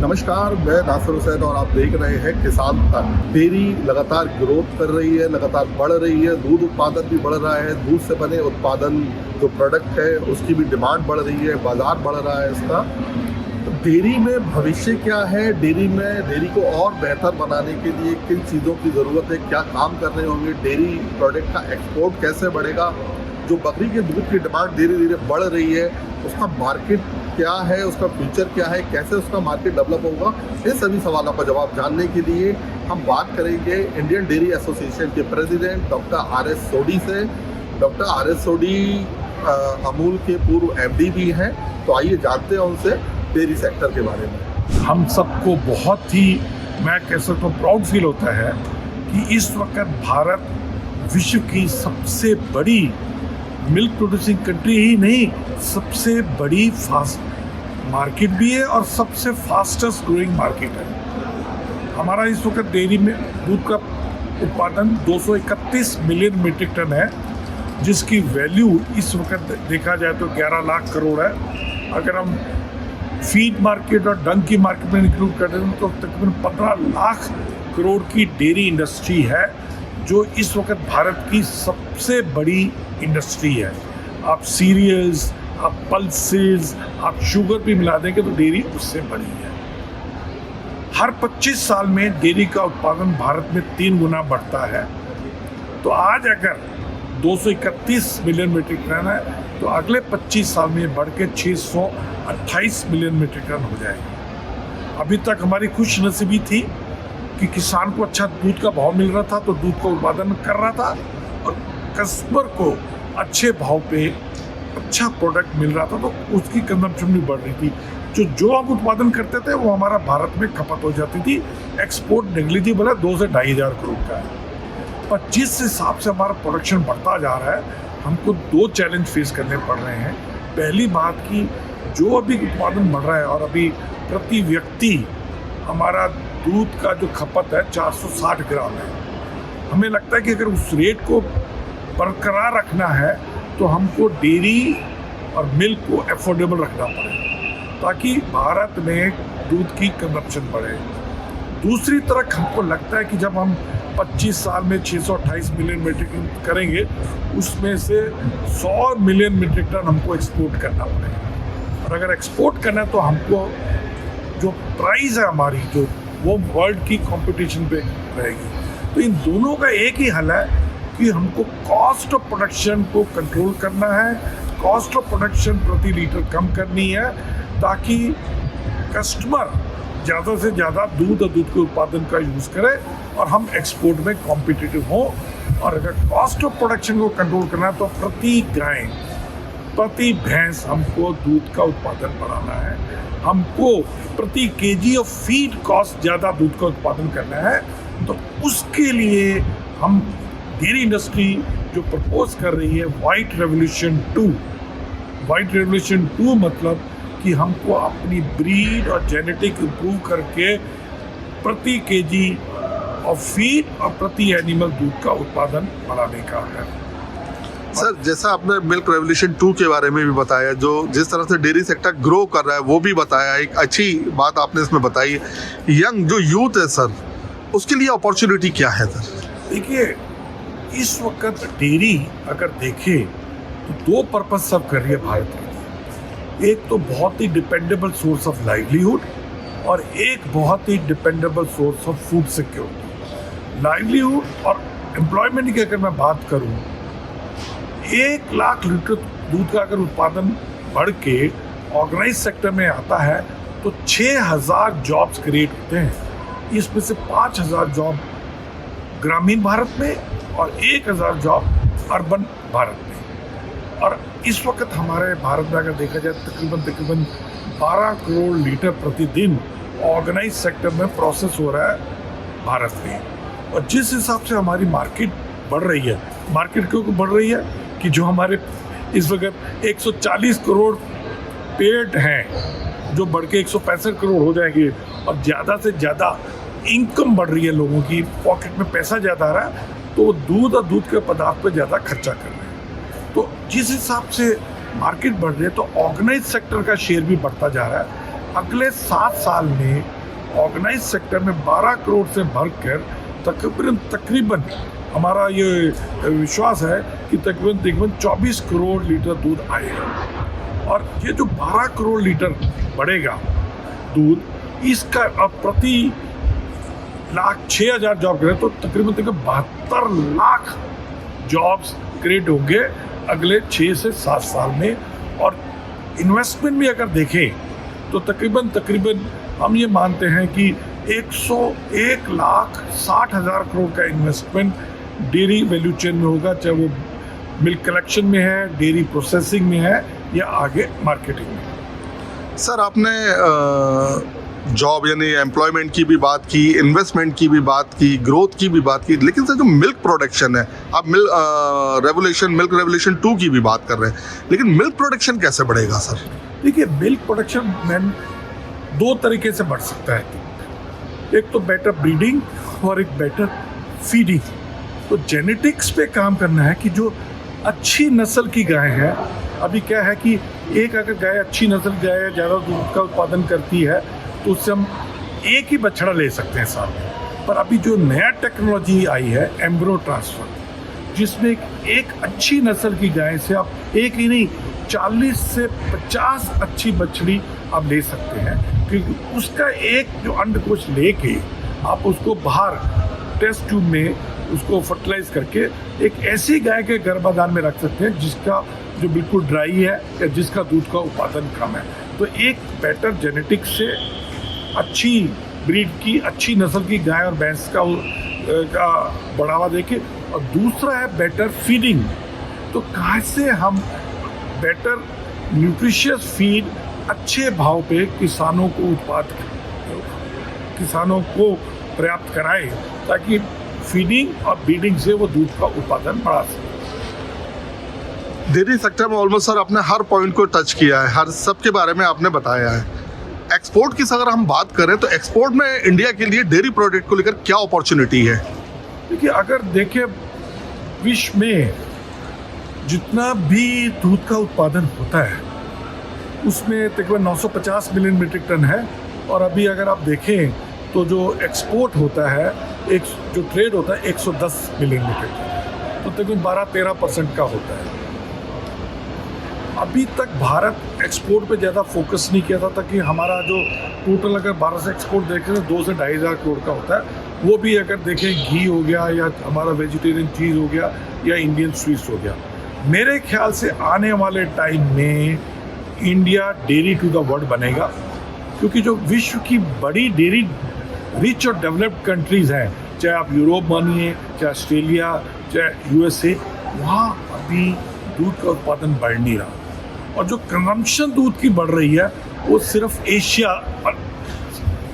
नमस्कार, मैं नासिर हुसैन और आप देख रहे हैं किसान तक। डेयरी लगातार ग्रोथ कर रही है, लगातार बढ़ रही है। दूध उत्पादन भी बढ़ रहा है। दूध से बने उत्पादन जो प्रोडक्ट है उसकी भी डिमांड बढ़ रही है, बाजार बढ़ रहा है इसका। तो डेयरी में भविष्य क्या है? डेयरी को और बेहतर बनाने के लिए किन चीज़ों की ज़रूरत है? क्या काम करने होंगे? डेयरी प्रोडक्ट का एक्सपोर्ट कैसे बढ़ेगा? जो बकरी के दूध की डिमांड धीरे धीरे बढ़ रही है, उसका मार्केट क्या है, उसका फ्यूचर क्या है, कैसे उसका मार्केट डेवलप होगा, इन सभी सवालों का जवाब जानने के लिए हम बात करेंगे इंडियन डेयरी एसोसिएशन के प्रेसिडेंट डॉक्टर आर एस सोडी से। डॉक्टर आर एस सोडी अमूल के पूर्व एमडी भी हैं, तो आइए जानते हैं उनसे डेयरी सेक्टर के बारे में। हम सबको बहुत ही, मैं कह सकता हूँ, प्राउड फील होता है कि इस वक्त भारत विश्व की सबसे बड़ी मिल्क प्रोड्यूसिंग कंट्री ही नहीं, सबसे बड़ी फास्ट मार्केट भी है और सबसे फास्टेस्ट ग्रोइंग मार्केट है। हमारा इस वक्त डेयरी में दूध का उत्पादन 231 मिलियन मीट्रिक टन है, जिसकी वैल्यू इस वक्त देखा जाए तो 11 लाख करोड़ है। अगर हम फीड मार्केट और डंग की मार्केट में इंक्लूड कर दें तो तकरीबन 15 लाख करोड़ की डेयरी इंडस्ट्री है, जो इस वक्त भारत की सबसे बड़ी इंडस्ट्री है। आप सीरियल्स, आप पल्सेस, आप शुगर भी मिला देंगे तो डेयरी उससे बड़ी है। हर 25 साल में डेयरी का उत्पादन भारत में 3 गुना बढ़ता है। तो आज अगर 231 मिलियन मीट्रिक टन है तो अगले 25 साल में बढ़ के 628 मिलियन मीट्रिक टन हो जाएगी। अभी तक हमारी खुशनसीबी थी कि किसान को अच्छा दूध का भाव मिल रहा था, तो दूध का उत्पादन कर रहा था और कस्टमर को अच्छे भाव पे अच्छा प्रोडक्ट मिल रहा था, तो उसकी कंजम्पशन भी बढ़ रही थी। जो हम उत्पादन करते थे वो हमारा भारत में खपत हो जाती थी। एक्सपोर्ट नेग्लिजिबल है, 2 से 2.5 हज़ार करोड़ का है। पर जिस हिसाब से हमारा प्रोडक्शन बढ़ता जा रहा है, हमको 2 चैलेंज फेस करने पड़ रहे हैं। पहली बात कि जो अभी उत्पादन बढ़ रहा है और अभी प्रति व्यक्ति हमारा दूध का जो खपत है 460 ग्राम है। हमें लगता है कि अगर उस रेट को बरकरार रखना है तो हमको डेयरी और मिल्क को अफोर्डेबल रखना पड़ेगा, ताकि भारत में दूध की कंजप्शन बढ़े। दूसरी तरफ हमको लगता है कि जब हम 25 साल में 628 मिलियन मीट्रिक टन करेंगे, उसमें से 100 मिलियन मीट्रिक टन हमको एक्सपोर्ट करना पड़ेगा। और अगर एक्सपोर्ट करना है तो हमको जो प्राइस है हमारी, जो वो वर्ल्ड की कंपटीशन पे रहेगी। तो इन दोनों का एक ही हल है कि हमको कॉस्ट ऑफ प्रोडक्शन को कंट्रोल करना है, कॉस्ट ऑफ प्रोडक्शन प्रति लीटर कम करनी है, ताकि कस्टमर ज़्यादा से ज़्यादा दूध और दूध के उत्पादन का यूज़ करे और हम एक्सपोर्ट में कॉम्पिटिटिव हों। और अगर कॉस्ट ऑफ प्रोडक्शन को कंट्रोल करना है तो प्रति गाय, प्रति भैंस हमको दूध का उत्पादन बढ़ाना है। हमको प्रति केजी ऑफ फीड कॉस्ट ज़्यादा दूध का उत्पादन करना है। तो उसके लिए हम डेयरी इंडस्ट्री जो प्रपोज कर रही है वाइट रेवोल्यूशन 2। वाइट रेवोल्यूशन 2 मतलब कि हमको अपनी ब्रीड और जेनेटिक इंप्रूव करके प्रति केजी ऑफ फीड और प्रति एनिमल दूध का उत्पादन बढ़ाने का है। सर, जैसा आपने मिल्क रेवोल्यूशन 2 के बारे में भी बताया, जो जिस तरह से डेयरी सेक्टर ग्रो कर रहा है वो भी बताया। एक अच्छी बात आपने इसमें बताई, यंग जो यूथ है सर, उसके लिए अपॉर्चुनिटी क्या है सर? देखिए, इस वक्त डेयरी अगर देखें तो 2 पर्पस सब कर रही है भारत में। एक तो बहुत ही डिपेंडेबल सोर्स ऑफ लाइवलीहुड और एक बहुत ही dependable source of food security. Livelihood और एम्प्लॉयमेंट की अगर मैं बात करूं, 1 लाख लीटर दूध का अगर उत्पादन बढ़ के ऑर्गेनाइज सेक्टर में आता है तो 6000 जॉब्स क्रिएट होते हैं। इसमें से 5000 जॉब ग्रामीण भारत में और 1000 जॉब अर्बन भारत में। और इस वक्त हमारे भारत में अगर देखा जाए तकरीबन 12 करोड़ लीटर प्रतिदिन ऑर्गेनाइज सेक्टर में प्रोसेस हो रहा है भारत में। और जिस हिसाब से हमारी मार्केट बढ़ रही है, मार्केट क्यों बढ़ रही है कि जो हमारे इस वक्त 140 करोड़ पेड़ हैं, जो बढ़ के 165 करोड़ हो जाएंगे, और ज़्यादा से ज़्यादा इनकम बढ़ रही है, लोगों की पॉकेट में पैसा ज़्यादा आ रहा है, तो दूध और दूध के पदार्थ पर ज़्यादा खर्चा कर रहे हैं। तो जिस हिसाब से मार्केट बढ़ रही है तो ऑर्गेनाइज सेक्टर का शेयर भी बढ़ता जा रहा है। अगले 7 साल में ऑर्गेनाइज सेक्टर में 12 करोड़ से बढ़कर तकरीबन हमारा ये विश्वास है कि तकरीबन 24 करोड़ लीटर दूध आएगा। और ये जो 12 करोड़ लीटर बढ़ेगा दूध, इसका अब प्रति लाख 6,000 जॉब करें तो तकरीबन 72 लाख जॉब्स क्रिएट होंगे अगले 6 से 7 साल में। और इन्वेस्टमेंट भी अगर देखें तो तकरीबन हम ये मानते हैं कि 1,60,000 करोड़ का इन्वेस्टमेंट डेयरी वैल्यू चेन में होगा, चाहे वो मिल्क कलेक्शन में है, डेयरी प्रोसेसिंग में है या आगे मार्केटिंग में। सर, आपने जॉब यानी एम्प्लॉयमेंट की भी बात की, इन्वेस्टमेंट की भी बात की, ग्रोथ की भी बात की, लेकिन सर जो मिल्क प्रोडक्शन है, आप मिल्क रेवोल्यूशन 2 की भी बात कर रहे हैं, लेकिन मिल्क प्रोडक्शन कैसे बढ़ेगा सर? देखिए, मिल्क प्रोडक्शन मैन 2 तरीके से बढ़ सकता है। एक तो बेटर ब्रीडिंग और एक बेटर फीडिंग। तो जेनेटिक्स पे काम करना है कि जो अच्छी नस्ल की गाय है, अभी क्या है कि एक अगर गाय अच्छी नस्ल की गाय है, ज़्यादा दूध का उत्पादन करती है, तो उससे हम एक ही बछड़ा ले सकते हैं साल में। पर अभी जो नया टेक्नोलॉजी आई है एम्ब्रो ट्रांसफर, जिसमें एक अच्छी नस्ल की गाय से आप एक ही नहीं 40 से 50 अच्छी बछड़ी आप ले सकते हैं, क्योंकि उसका एक जो अंडकोश लेके आप उसको बाहर टेस्ट ट्यूब में उसको फर्टिलाइज करके एक ऐसी गाय के गर्भाधान में रख सकते हैं जिसका जो बिल्कुल ड्राई है या जिसका दूध का उत्पादन कम है। तो एक बेटर जेनेटिक्स से अच्छी ब्रीड की अच्छी नस्ल की गाय और भैंस का बढ़ावा देके, और दूसरा है बेटर फीडिंग। तो कैसे हम बेटर न्यूट्रिशियस फीड अच्छे भाव पे किसानों को पर्याप्त कराएं, ताकि फीडिंग और ब्रीडिंग से वो दूध का उत्पादन बढ़ा सके। डेयरी सेक्टर में ऑलमोस्ट सर आपने हर पॉइंट को टच किया है, हर सब के बारे में आपने बताया है। एक्सपोर्ट की अगर हम बात करें तो एक्सपोर्ट में इंडिया के लिए डेयरी प्रोडक्ट को लेकर क्या अपॉर्चुनिटी है? देखिए, अगर देखें विश्व में जितना भी दूध का उत्पादन होता है उसमें तकरीबन 950 मिलियन मीट्रिक टन है, और अभी अगर आप देखें तो जो एक्सपोर्ट होता है, एक जो ट्रेड होता है 110 मिलियन मीट्रिक टन, तो तकरीबन 12-13% का होता है। अभी तक भारत एक्सपोर्ट पे ज़्यादा फोकस नहीं किया था, ताकि हमारा जो टोटल अगर भारत से एक्सपोर्ट देखें तो 2 से 2,500 करोड़ का होता है। वो भी अगर देखें घी हो गया या हमारा वेजिटेरियन चीज़ हो गया या इंडियन स्वीट्स हो गया। मेरे ख्याल से आने वाले टाइम में India dairy to the world बनेगा, क्योंकि जो विश्व की बड़ी डेयरी रिच और डेवलप्ड कंट्रीज़ हैं, चाहे आप यूरोप मानिए, चाहे ऑस्ट्रेलिया, चाहे USA, वहाँ अभी दूध का उत्पादन बढ़ नहीं रहा। और जो कंजम्पशन दूध की बढ़ रही है वो सिर्फ एशिया और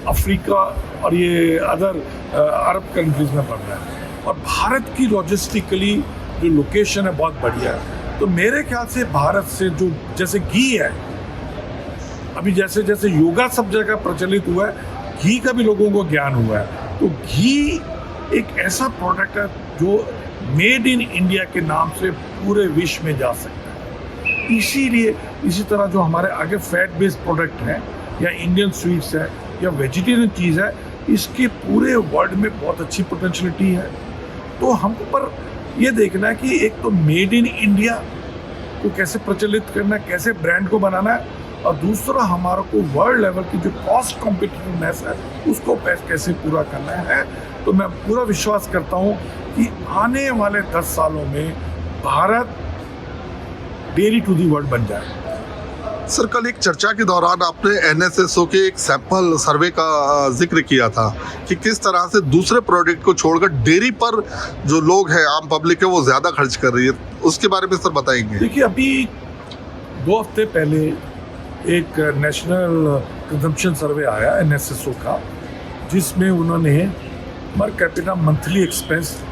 अफ्रीका और ये अदर अरब कंट्रीज में बढ़ रहा है। और भारत की लॉजिस्टिकली जो लोकेशन है बहुत बढ़िया है। तो मेरे ख्याल से भारत से जो जैसे घी है, अभी जैसे जैसे योगा सब जगह प्रचलित हुआ है, घी का भी लोगों को ज्ञान हुआ है। तो घी एक ऐसा प्रोडक्ट है जो मेड इन इंडिया के नाम से पूरे विश्व में जा सकता है। इसीलिए इसी तरह जो हमारे आगे फैट बेस्ड प्रोडक्ट हैं या इंडियन स्वीट्स है या वेजिटेरियन चीज़ है, इसके पूरे वर्ल्ड में बहुत अच्छी पोटेंशियलिटी है। तो हमको पर ये देखना है कि एक तो मेड इन इंडिया को कैसे प्रचलित करना है, कैसे ब्रांड को बनाना है, और दूसरा हमारे को वर्ल्ड लेवल की जो कॉस्ट कॉम्पिटिटिवनेस है उसको कैसे पूरा करना है। तो मैं पूरा विश्वास करता हूँ कि आने वाले 10 सालों में Bharat dairy to the world बन जाए। सर, कल एक चर्चा के दौरान आपने NSSO के एक सैंपल सर्वे का जिक्र किया था कि किस तरह से दूसरे प्रोडक्ट को छोड़कर डेयरी पर जो लोग हैं, आम पब्लिक है, वो ज़्यादा खर्च कर रही है। उसके बारे में सर बताएंगे? देखिए, अभी 2 हफ्ते पहले एक नेशनल कंजम्पशन सर्वे आया NSSO का, जिसमें उन्होंने पर कैपिटा मंथली एक्सपेंस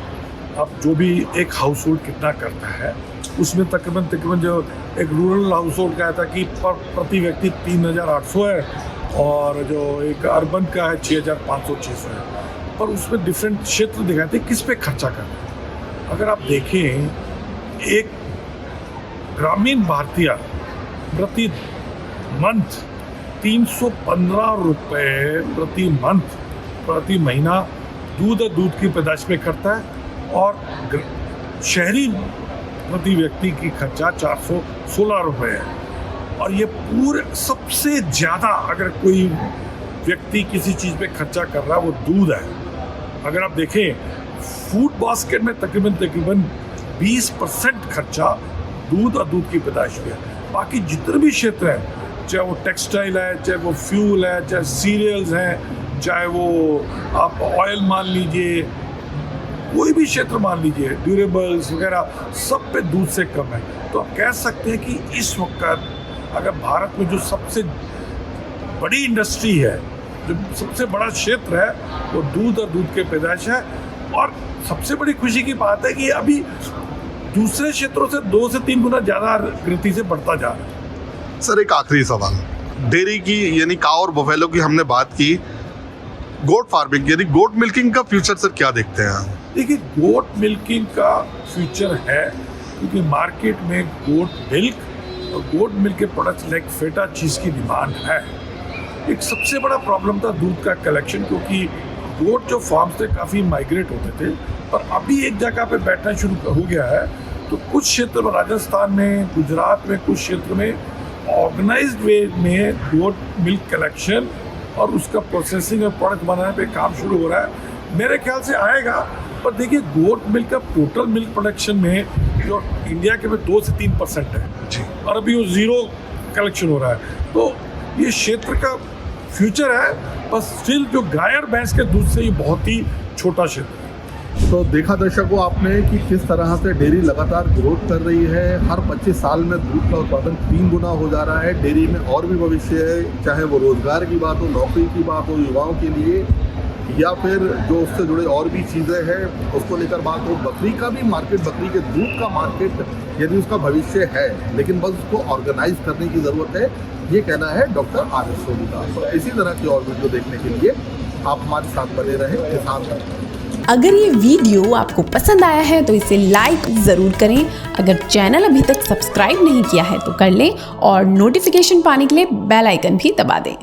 अब जो भी एक हाउस होल्ड कितना करता है, उसमें तकरीबन जो एक रूरल हाउस होल्ड का आया था कि प्रति व्यक्ति 3,800 है, और जो एक अर्बन का है 6,500-600 है। पर उसमें डिफरेंट क्षेत्र दिखाए थे किस पे खर्चा करना है। अगर आप देखें, एक ग्रामीण भारतीय प्रति मंथ 315 रुपए प्रति महीना दूध की पैदाइश पे करता है, और शहरी प्रति व्यक्ति की खर्चा 416 रुपए है। और ये पूरे सबसे ज़्यादा अगर कोई व्यक्ति किसी चीज़ पे खर्चा कर रहा है वो दूध है। अगर आप देखें फूड बास्केट में तकरीबन 20% खर्चा दूध और दूध की पैदाइश पे है। बाकी जितने भी क्षेत्र हैं, चाहे वो टेक्सटाइल है, चाहे वो फ्यूल है, चाहे सीरियल्स हैं, चाहे वो आप ऑयल मान लीजिए, कोई भी क्षेत्र मान लीजिए, ड्यूरेबल्स वगैरह, सब पे दूध से कम है। तो आप कह सकते हैं कि इस वक्त अगर भारत में जो सबसे बड़ी इंडस्ट्री है, जो सबसे बड़ा क्षेत्र है, वो दूध और दूध के पैदाइश है। और सबसे बड़ी खुशी की बात है कि अभी दूसरे क्षेत्रों से 2 से 3 गुना ज़्यादा गति से बढ़ता जा रहा है। सर एक आखिरी सवाल, डेयरी की यानी काऊ और बफेलो की हमने बात की, गोट फार्मिंग यानी गोट मिल्किंग का फ्यूचर सर क्या देखते हैं? देखिए, गोट मिल्किंग का फ्यूचर है क्योंकि मार्केट में गोट मिल्क और गोट मिल्क के प्रोडक्ट्स लाइक फेटा चीज़ की डिमांड है। एक सबसे बड़ा प्रॉब्लम था दूध का कलेक्शन, क्योंकि गोट जो फार्म से काफ़ी माइग्रेट होते थे, पर अभी एक जगह पे बैठना शुरू हो गया है। तो कुछ क्षेत्र में, राजस्थान में, गुजरात में, कुछ क्षेत्र में ऑर्गेनाइज्ड वे में गोट मिल्क कलेक्शन और उसका प्रोसेसिंग और प्रोडक्ट बनाने पे काम शुरू हो रहा है। मेरे ख्याल से आएगा, पर देखिए गोट मिल्क का टोटल मिल्क प्रोडक्शन में जो इंडिया के में 2 से 3% है जी, और अभी वो 0 कलेक्शन हो रहा है। तो ये क्षेत्र का फ्यूचर है, पर स्टिल जो गाय और भैंस के दूध से ये बहुत ही छोटा क्षेत्र है। तो देखा दर्शकों आपने कि किस तरह से डेयरी लगातार ग्रोथ कर रही है। हर 25 साल में दूध का उत्पादन 3 गुना हो जा रहा है। डेयरी में और भी भविष्य है, चाहे वो रोजगार की बात हो, नौकरी की बात हो युवाओं के लिए, या फिर जो उससे जुड़े और भी चीज़ें हैं उसको लेकर बात हो। बकरी का भी मार्केट, बकरी के दूध का मार्केट यदि उसका भविष्य है, लेकिन बस उसको ऑर्गेनाइज करने की ज़रूरत है, ये कहना है डॉक्टर आर.एस. सोनी का। तो इसी तरह की और वीडियो देखने के लिए आप हमारे साथ बने रहें किसान तक। अगर ये वीडियो आपको पसंद आया है तो इसे लाइक ज़रूर करें। अगर चैनल अभी तक सब्सक्राइब नहीं किया है तो कर लें, और नोटिफिकेशन पाने के लिए बेल आइकन भी दबा दें।